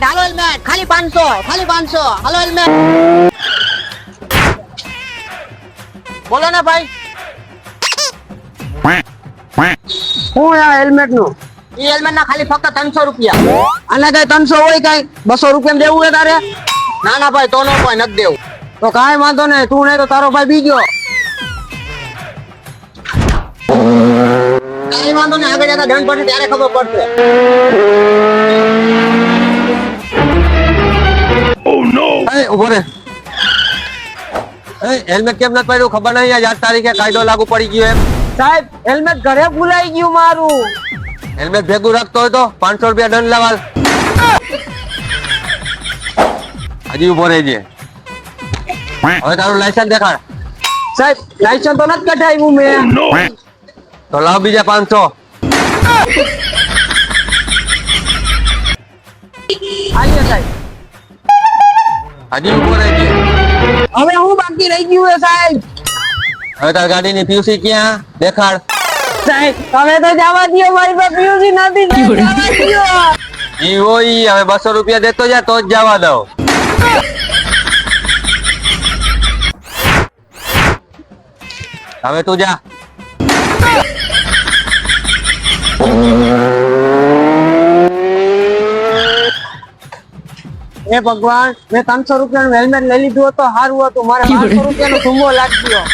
helmet હાલો helmet ખાલી 500 ખાલી 500 હાલો helmet બોલો ને ભાઈ શું યાર હેલ્મેટ નું ઈ હેલ્મેટ ના ખાલી ફક્ત 300 રૂપિયા આને કઈ 300 હોય કઈ 200 રૂપિયા દેવું હે તારે ના ના ભાઈ તો નો કોઈ નથી દેવું તો કાંઈ વાંધો નહીં તું નહીં તો તારો ભાઈ બીજો કાઈ વાંધો નહીં આગળ જતા દંડ પડશે ત્યારે ખબર પડશે એ ઉભો રે હેલ્મેટ કેમ નથી પહેર્યું ખબર નહીં આજ તારીખે કાયદો લાગુ પડી ગયો એમ સાહેબ હેલ્મેટ ઘરે ભૂલાઈ ગયું મારું હેલ્મેટ ભેગું રાખતો હોય તો 500 રૂપિયા દંડ લાવાલ હજી ઉભો રહેજે હવે તારું લાયસન્સ દેખાડ સાહેબ લાયસન્સ તો નથી કઢાવ્યું મેં તો લાવ બીજા 500 આલ્યો સાહેબ હજી ઉભો રહેજે હવે હું બાકી રહી ગયું હે સાહેબ હવે તાર ગાડીની પીયુસી ક્યાં દેખાડ સાહેબ હવે તો જવા દો મારી પાસે પીયુસી નથી જવા દો ઈ હોય હવે 200 રૂપિયા દેતો જા તો જ જવા દઉં હવે તું જા એ ભગવાન મેં 300 રૂપિયાનું હેલ્મેટ લઈ લીધું હતું સારું હતું મારે 500 રૂપિયાનો ધુમ્મો લાગ્યો